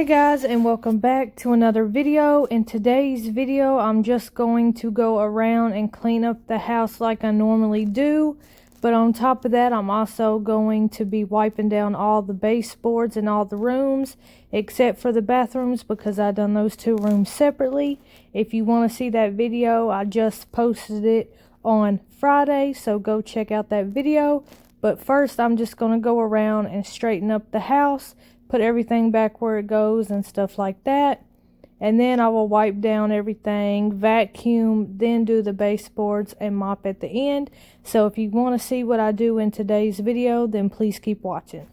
Guys, and welcome back to another video. In today's video, I'm just going to go around and clean up the house like I normally do. But on top of that, I'm also going to be wiping down all the baseboards in all the rooms, except for the bathrooms, because I done those two rooms separately. If you want to see that video, I just posted it on Friday, so go check out that video. But first, I'm just going to go around and straighten up the house, put everything back where it goes and stuff like that. And then I will wipe down everything, vacuum, then do the baseboards and mop at the end. So if you want to see what I do in today's video, then please keep watching.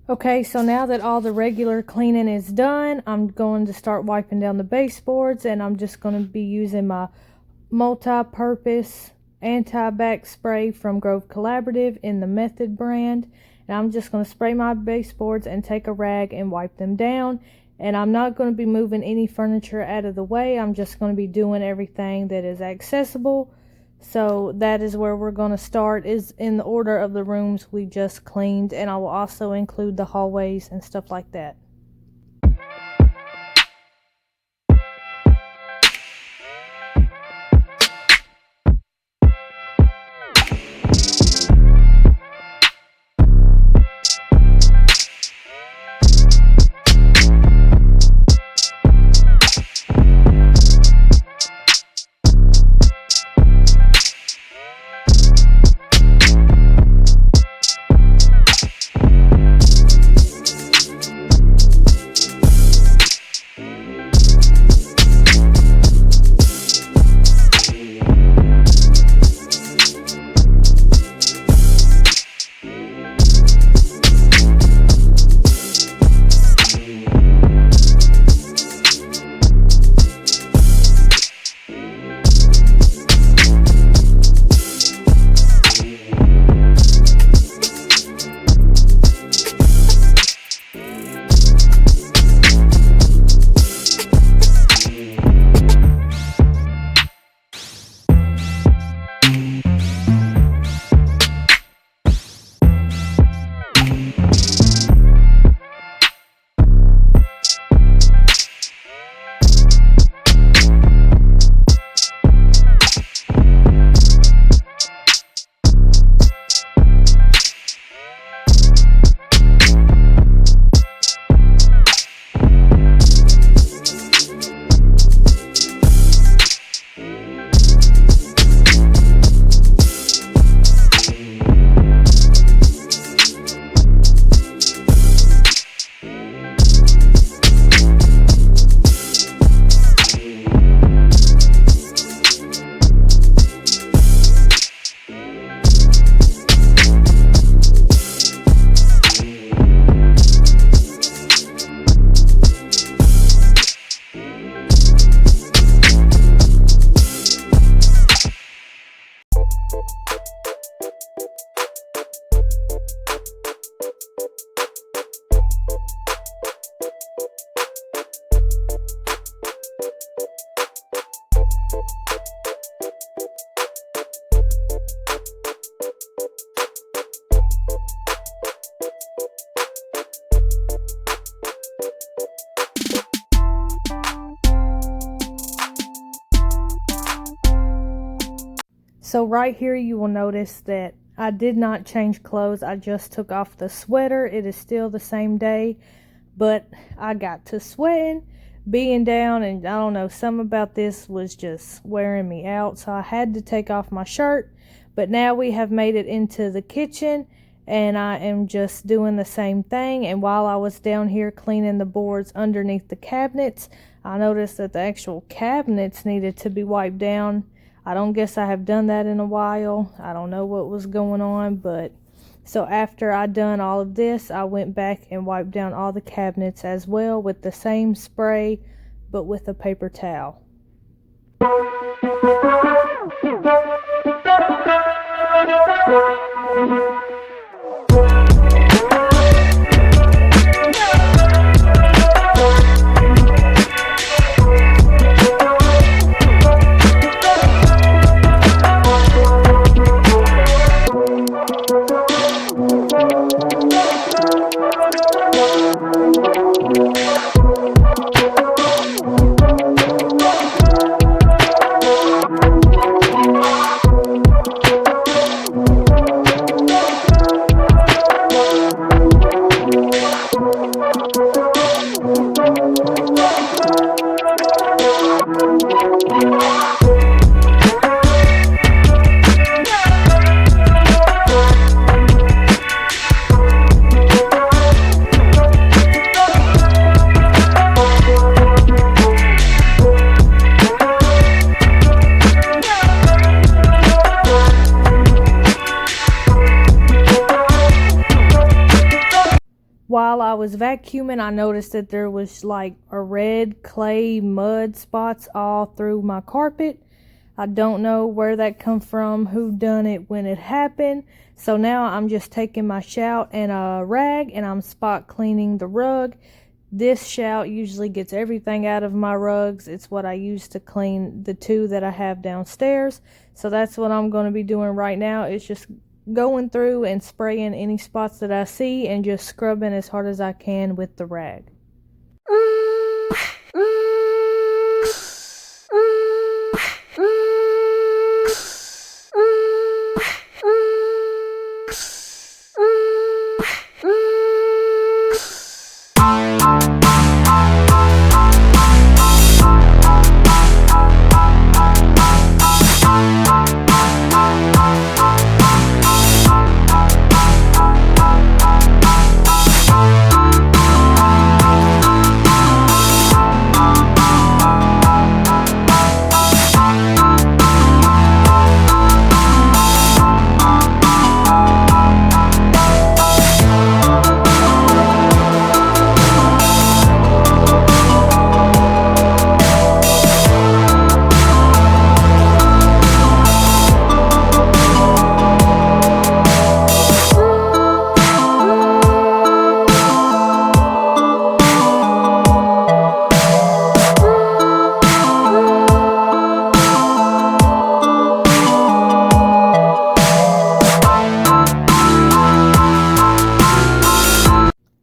Okay, so now that all the regular cleaning is done, I'm going to start wiping down the baseboards, and I'm just going to be using my multi-purpose anti-bac spray from Grove Collaborative in the Method brand. And I'm just going to spray my baseboards and take a rag and wipe them down. And I'm not going to be moving any furniture out of the way. I'm just going to be doing everything that is accessible. So that is where we're going to start, is in the order of the rooms we just cleaned, and I will also include the hallways and stuff like that. So right here you will notice that I did not change clothes. I just took off the sweater. It is still the same day, but I got to sweating, being down, and I don't know, something about this was just wearing me out, so I had to take off my shirt. But now we have made it into the kitchen, and I am just doing the same thing. And while I was down here cleaning the boards underneath the cabinets, I noticed that the actual cabinets needed to be wiped down. I don't guess I have done that in a while. I don't know what was going on, but so after I done all of this, I went back and wiped down all the cabinets as well with the same spray, but with a paper towel. While I was vacuuming, I noticed that there was like a red clay mud spots all through my carpet. I don't know where that come from, who done it when it happened. So now I'm just taking my shout and a rag and I'm spot cleaning the rug. This shout usually gets everything out of my rugs. It's what I use to clean the two that I have downstairs. So that's what I'm going to be doing right now. It's just going through and spraying any spots that I see and just scrubbing as hard as I can with the rag.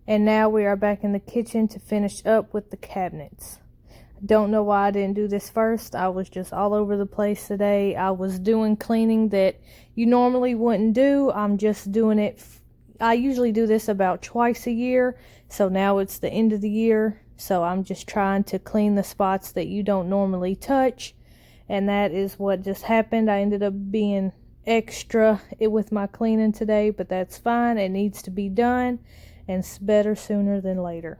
And now we are back in the kitchen to finish up with the cabinets. Don't know why I didn't do this first. I was just all over the place today. I was doing cleaning that you normally wouldn't do. I'm just doing it. I usually do this about twice a year. So now it's the end of the year. So I'm just trying to clean the spots that you don't normally touch. And that is what just happened. I ended up being extra with my cleaning today, but that's fine. It needs to be done. And it's better sooner than later.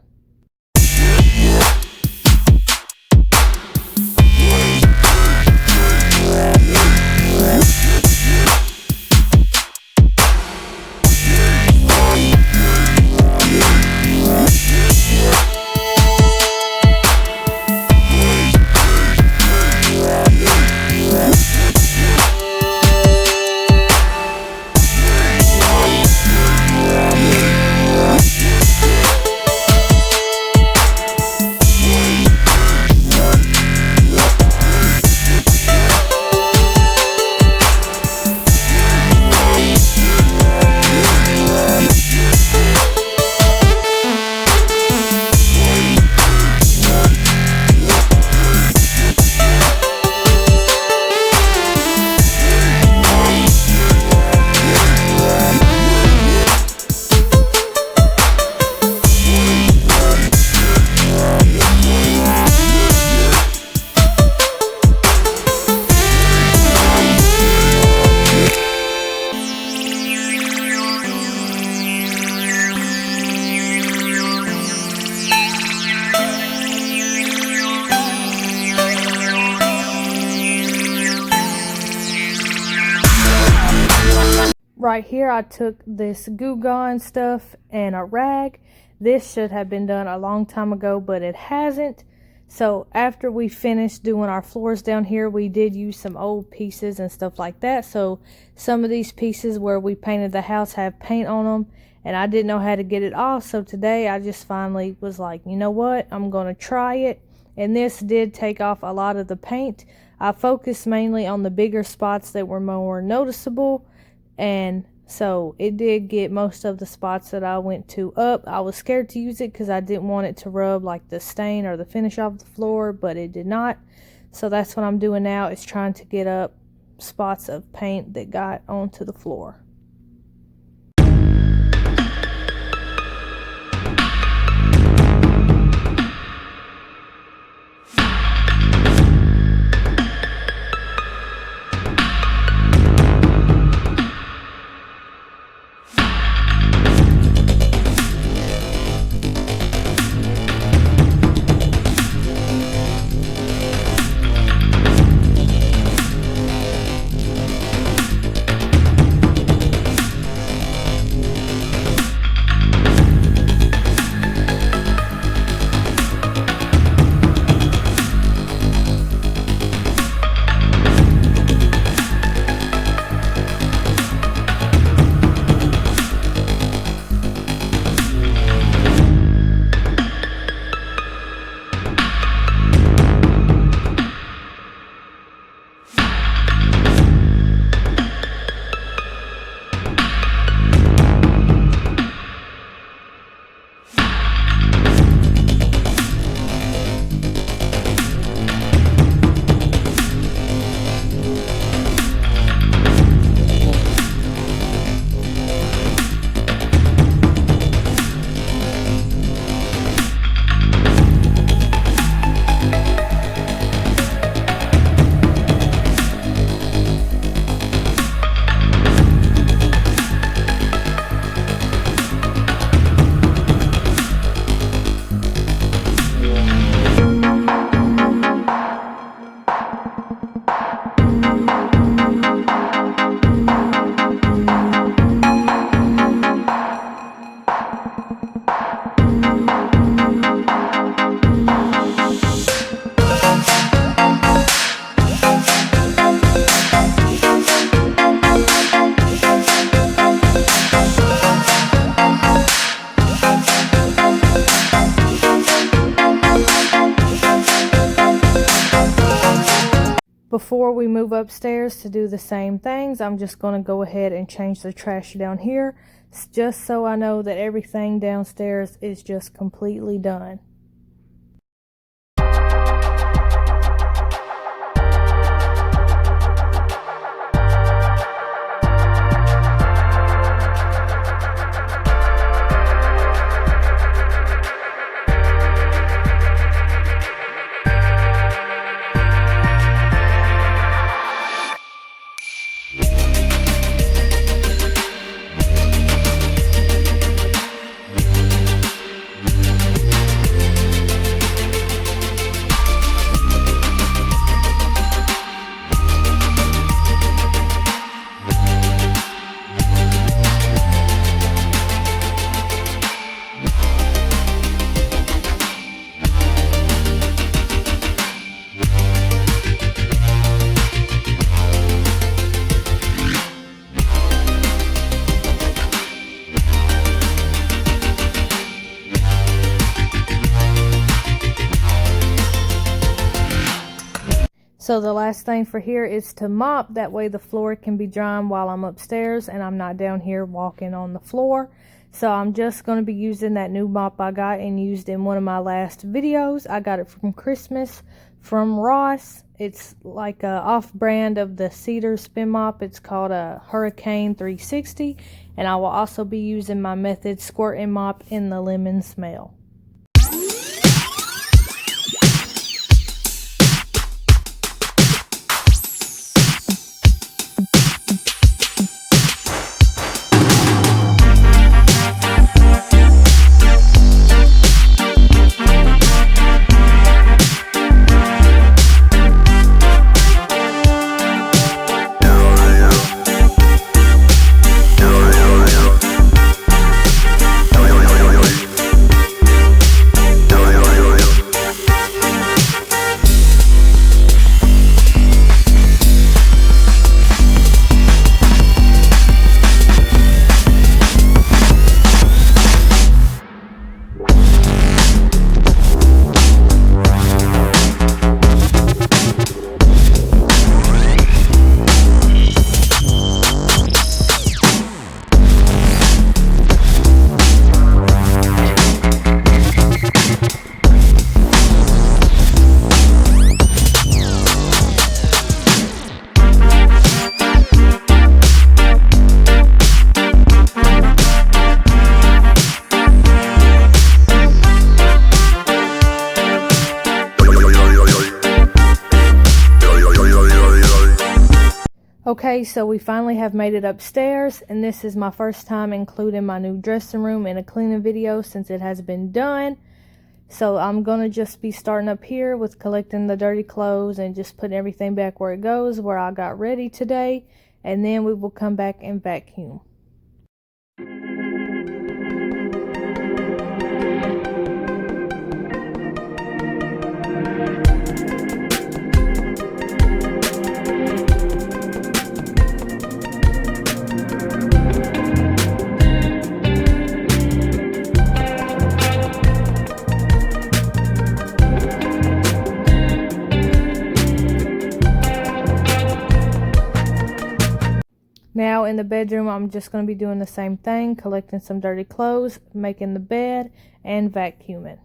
right here, I took this Goo Gone stuff and a rag. This should have been done a long time ago, but it hasn't. So after we finished doing our floors down here, we did use some old pieces and stuff like that. So some of these pieces where we painted the house have paint on them, and I didn't know how to get it off. So today I just finally was like, you know what, I'm going to try it. And this did take off a lot of the paint. I focused mainly on the bigger spots that were more noticeable, and so it did get most of the spots that I went to up. I was scared to use it because I didn't want it to rub like the stain or the finish off the floor, but it did not. So that's what I'm doing now, is trying to get up spots of paint that got onto the floor. Before we move upstairs to do the same things, I'm just going to go ahead and change the trash down here, just so I know that everything downstairs is just completely done. So the last thing for here is to mop. That way the floor can be drying while I'm upstairs and I'm not down here walking on the floor. So I'm just going to be using that new mop I got and used in one of my last videos. I got it from Christmas from Ross. It's like a off-brand of the Cedar spin mop. It's called a Hurricane 360. And I will also be using my Method squirting mop in the lemon smell. Okay, so we finally have made it upstairs, and this is my first time including my new dressing room in a cleaning video since it has been done. So I'm gonna just be starting up here with collecting the dirty clothes and just putting everything back where it goes, where I got ready today, and then we will come back and vacuum. Now in the bedroom, I'm just going to be doing the same thing, collecting some dirty clothes, making the bed, and vacuuming.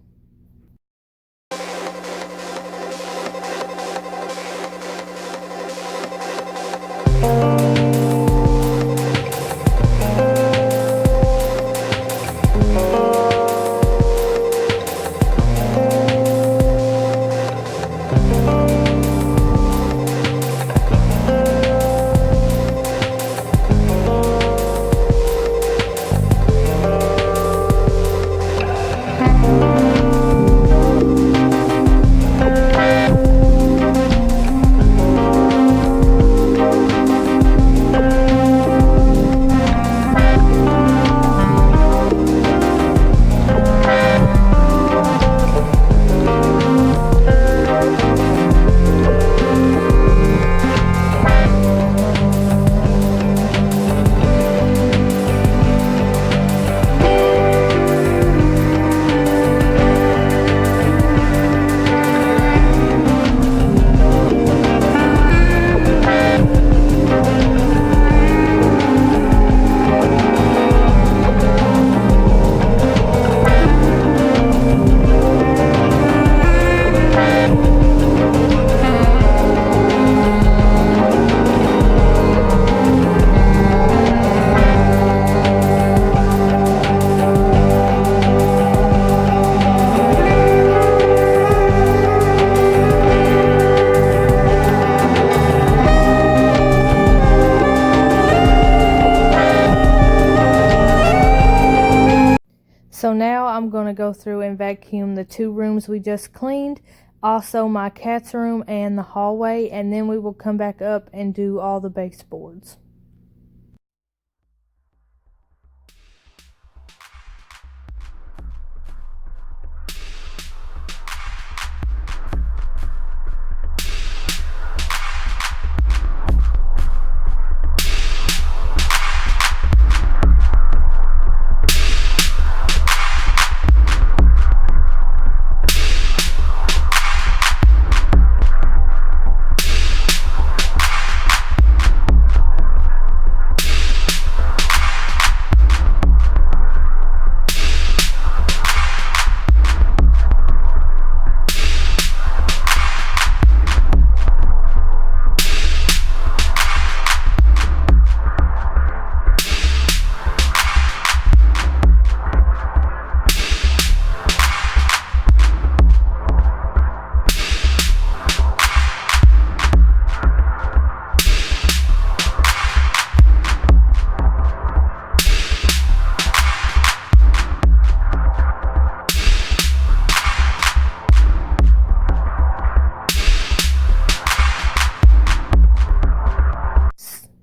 So now I'm going to go through and vacuum the 2 rooms we just cleaned, also my cat's room and the hallway, and then we will come back up and do all the baseboards.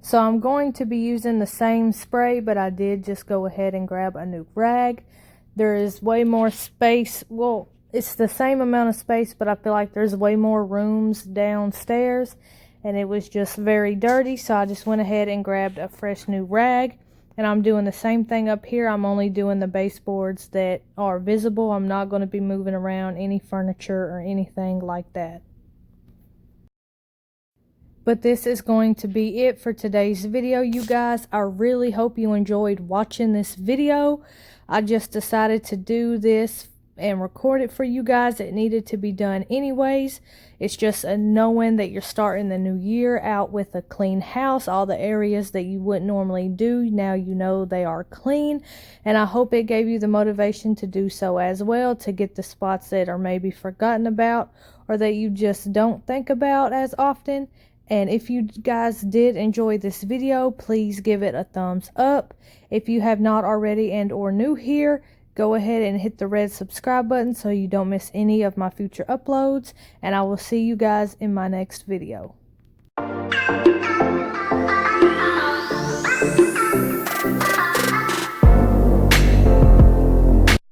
So I'm going to be using the same spray, but I did just go ahead and grab a new rag. There is way more space. Well, it's the same amount of space, but I feel like there's way more rooms downstairs, and it was just very dirty, so I just went ahead and grabbed a fresh new rag. And I'm doing the same thing up here. I'm only doing the baseboards that are visible. I'm not going to be moving around any furniture or anything like that. But this is going to be it for today's video, you guys. I really hope you enjoyed watching this video. I just decided to do this and record it for you guys. It needed to be done anyways. It's just a knowing that you're starting the new year out with a clean house. All the areas that you wouldn't normally do, now you know they are clean. And I hope it gave you the motivation to do so as well, to get the spots that are maybe forgotten about or that you just don't think about as often. And if you guys did enjoy this video, please give it a thumbs up. If you have not already and or new here, go ahead and hit the red subscribe button so you don't miss any of my future uploads. And I will see you guys in my next video.